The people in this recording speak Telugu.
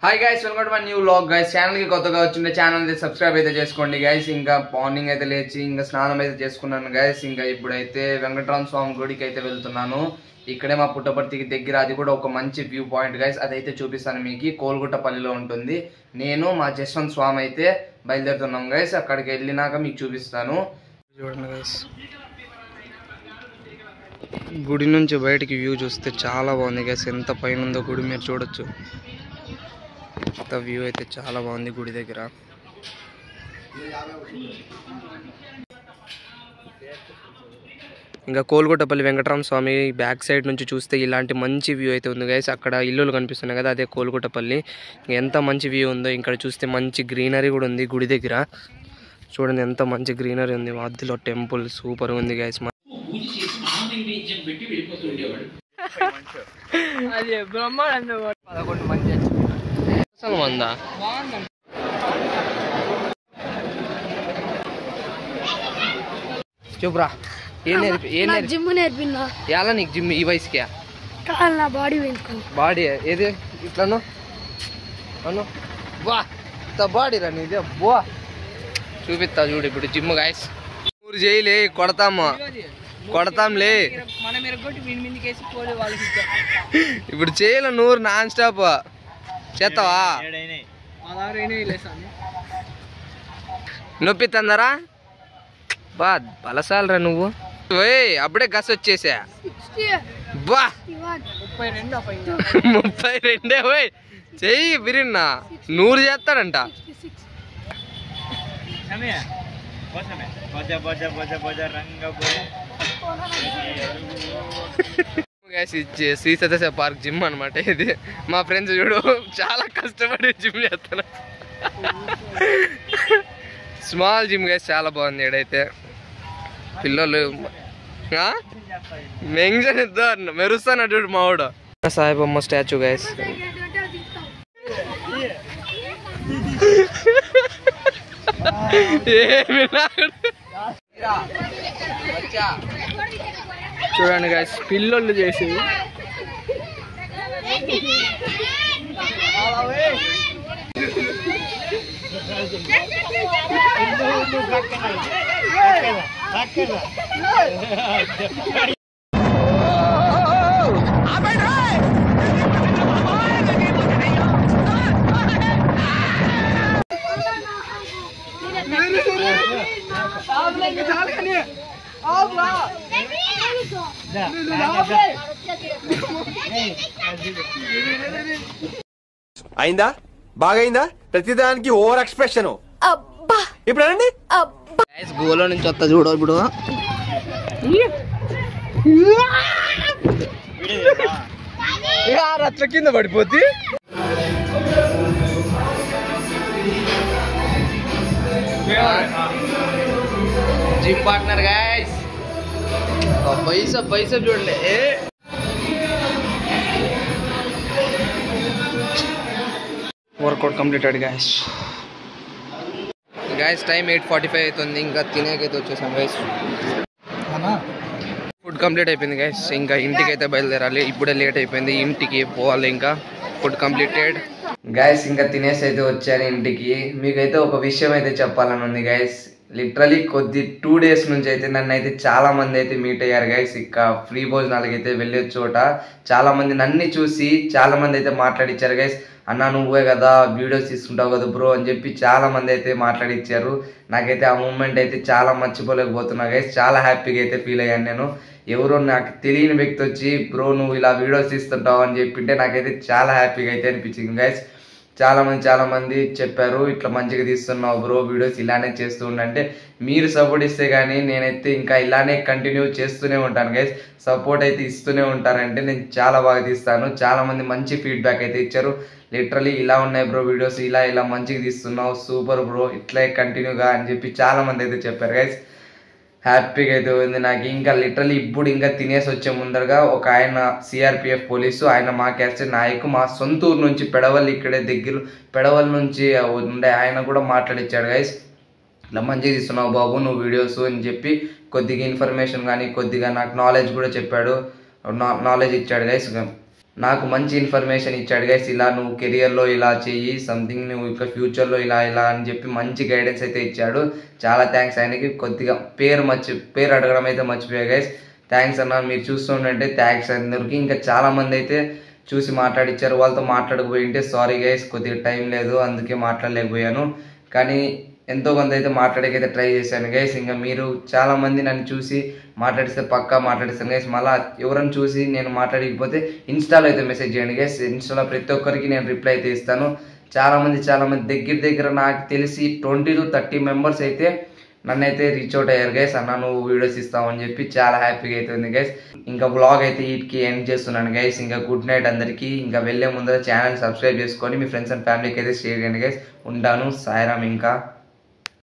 Hi guys, welcome to my new vlog guys. Channel కి కొత్తగా వచ్చిండే ఛానల్ అయితే సబ్స్క్రైబ్ అయితే చేసుకోండి గైస్. ఇంకా మార్నింగ్ అయితే లేచి ఇంకా స్నానం అయితే చేసుకున్నాను గైస్. ఇంకా ఇప్పుడైతే వెంకటరామ స్వామి గుడికి అయితే వెళ్తున్నాను. ఇక్కడే మా పుట్టపర్తికి దగ్గర, అది కూడా ఒక మంచి వ్యూ పాయింట్ గైస్. అదైతే చూపిస్తాను మీకు. కోల్గుట్టపల్లిలో ఉంటుంది. నేను మా జస్వంత్ స్వామి అయితే బయలుదేరుతున్నాం గైస్. అక్కడికి వెళ్ళినాక మీకు చూపిస్తాను. చూడండి గైస్, గుడి నుంచి బయటికి వ్యూ చూస్తే చాలా బాగుంది గైస్. ఎంత పైన ఉందో గుడి మీరు చూడొచ్చు. వ్యూ అయితే చాలా బాగుంది గుడి దగ్గర. ఇంకా కోల్గుట్టపల్లి వెంకటరామ స్వామి బ్యాక్ సైడ్ నుంచి చూస్తే ఇలాంటి మంచి వ్యూ అయితే ఉంది గైస్. అక్కడ ఇల్లులు కనిపిస్తున్నాయి కదా, అదే కోల్గుట్టపల్లి. ఎంత మంచి వ్యూ ఉందో. ఇక్కడ చూస్తే మంచి గ్రీనరీ కూడా ఉంది గుడి దగ్గర. చూడండి ఎంత మంచి గ్రీనరీ ఉంది. మధ్యలో టెంపుల్ సూపర్ ఉంది గైస్. మందా చూపురా. జిమ్ నేర్పినా ఎలా నీకు జిమ్ ఈ వయసుకి? బాడీ పెంచుకో. బాడీ ఏది ఇట్లాను అను బా బాడీ రా నీది. బా చూపిస్తా చూడు ఇప్పుడు జిమ్ గాయస్. ఊరు చేయలే కొడతాంలే. ఇప్పుడు చేయలే నూరు నాన్ స్టాప్ చేస్తావా? నొప్పి తందరా బా బలసాలరా నువ్వు. అప్పుడే గస్ వచ్చేసా. బా 32 పోయి చెయ్యి బిరిన్నా 100 చేస్తాడంట. శ్రీ సత్యసాయి పార్క్ జిమ్ అనమాట ఇది. మా ఫ్రెండ్స్ చూడు చాలా కష్టపడి జిమ్ చేస్తాను. స్మాల్ జిమ్ గైస్, చాలా బాగుంది. ఏడైతే పిల్లలు మెంషన్ ఇద్దారు మెరుస్తాను చూడు మావాడు. సాయిబమ్మ స్టాచ్యూ గైస్. చూడండి గైస్, పిల్లలు చేసి అయిందా? బాగైందా? ప్రతిదానికి ఓవర్ ఎక్స్ప్రెషన్. ఇప్పుడు అనండి. గోలో నుంచి వస్తా చూడ. ఇప్పుడు రచ్చ కింద పడిపోతే జిమ్ పార్ట్నర్ గైస్. పైసా చూడండి. Work out completed guys. టైం 8:45 అవుతుంది. ఇంకా తినేకైతే వచ్చేసాం గైస్. ఫుడ్ కంప్లీట్ అయిపోయింది గైస్. ఇంకా ఇంటికి అయితే బయలుదేరాలి. ఇప్పుడే లేట్ అయిపోయింది, ఇంటికి పోవాలి. ఇంకా ఫుడ్ కంప్లీటెడ్ గైస్. ఇంకా తినేసి అయితే వచ్చాను ఇంటికి. మీకైతే ఒక విషయం అయితే చెప్పాలని ఉంది గైస్. లిటరలీ 2 days నుంచి అయితే నన్ను అయితే చాలా మంది అయితే మీట్ అయ్యారు గైస్. ఇక ఫ్రీ భోజనాలకి అయితే వెళ్ళే చోట చాలా మంది నన్ను చూసి చాలా మంది అయితే మాట్లాడిచ్చారు గైస్. అన్న నువ్వే కదా వీడియోస్ తీసుకుంటావు కదా బ్రో అని చెప్పి చాలా మంది అయితే మాట్లాడిచ్చారు. నాకైతే ఆ మూమెంట్ అయితే చాలా మర్చిపోలేకపోతున్నా గైస్. చాలా హ్యాపీగా అయితే ఫీల్ అయ్యాను నేను. ఎవరో నాకు తెలియని వ్యక్తి వచ్చి బ్రో నువ్వు ఇలా వీడియోస్ తీస్తుంటావు అని చెప్పింటే నాకైతే చాలా హ్యాపీగా అయితే అనిపించింది గైస్. చాలా మంది చెప్పారు ఇట్లా మంచిగా తీస్తున్నావు బ్రో, వీడియోస్ ఇలానే చేస్తూ ఉండంటే. మీరు సపోర్ట్ ఇస్తే కానీ నేనైతే ఇంకా ఇలానే కంటిన్యూ చేస్తూనే ఉంటాను గైస్. సపోర్ట్ అయితే ఇస్తూనే ఉంటారంటే నేను చాలా బాగా తీస్తాను. చాలా మంది మంచి ఫీడ్బ్యాక్ అయితే ఇచ్చారు. లిటరలీ ఇలా ఉన్నాయి బ్రో వీడియోస్, ఇలా మంచిగా తీస్తున్నావు, సూపర్ బ్రో, ఇట్లా కంటిన్యూగా అని చెప్పి చాలా మంది అయితే చెప్పారు గైస్. హ్యాపీగా అయితే ఉంది నాకు. ఇంకా లిటరలీ ఇప్పుడు ఇంకా తినేసి వచ్చే ముందరగా ఒక ఆయన సిఆర్పిఎఫ్ పోలీసు, ఆయన మా క్యాస్ట్ నాయకు, మా సొంత ఊరు నుంచి పెడవల్, ఇక్కడే దగ్గర పెడవల్ నుంచి ఉండే ఆయన కూడా మాట్లాడిచ్చాడు గైస్. ఇట్లా మంచిగా తీస్తున్నావు బాబు నువ్వు వీడియోస్ అని చెప్పి కొద్దిగా ఇన్ఫర్మేషన్ కానీ కొద్దిగా నాకు నాలెడ్జ్ కూడా చెప్పాడు, నాలెడ్జ్ ఇచ్చాడు గైస్. నాకు మంచి ఇన్ఫర్మేషన్ ఇచ్చాడు గైస్. ఇలా నువ్వు కెరియర్లో ఇలా చెయ్యి, సంథింగ్ నువ్వు ఇక ఫ్యూచర్లో ఇలా ఇలా అని చెప్పి మంచి గైడెన్స్ అయితే ఇచ్చాడు. చాలా థ్యాంక్స్ ఆయనకి. కొద్దిగా పేరు అడగడం అయితే మర్చిపోయా గైస్. థ్యాంక్స్ అన్న. మీరు చూస్తుంటే థ్యాంక్స్ అందరికి. ఇంకా చాలా మంది అయితే చూసి మాట్లాడిచ్చారు. వాళ్ళతో మాట్లాడకపోయింటే సారీ గైస్, కొద్దిగా టైం లేదు అందుకే మాట్లాడలేకపోయాను. కానీ ఎంతో కొంత అయితే మాట్లాడేకైతే ట్రై చేశాను గైస్. ఇంకా మీరు చాలా మంది నన్ను చూసి మాట్లాడిస్తే పక్కా మాట్లాడిస్తాను గైస్. మళ్ళీ ఎవరైనా చూసి నేను మాట్లాడకపోతే ఇన్స్టాలో అయితే మెసేజ్ చేయండి గైస్. ఇన్స్టాలో ప్రతి ఒక్కరికి నేను రిప్లై అయితే ఇస్తాను. చాలా మంది దగ్గర నాకు తెలిసి 20 to 30 మెంబర్స్ అయితే నన్ను అయితే రీచ్ అవుట్ అయ్యారు గైస్. అన్న నువ్వు వీడియోస్ ఇస్తావని చెప్పి చాలా హ్యాపీగా అయితే ఉంది గైస్. ఇంకా బ్లాగ్ అయితే వీటికి ఎండ్ చేస్తున్నాను గైస్. ఇంకా గుడ్ నైట్ అందరికీ. ఇంకా వెళ్ళే ముందర ఛానల్ సబ్స్క్రైబ్ చేసుకొని మీ ఫ్రెండ్స్ అండ్ ఫ్యామిలీకి అయితే షేర్ చేయండి గైస్. ఉంటాను. సాయిరామ్. ఇంకా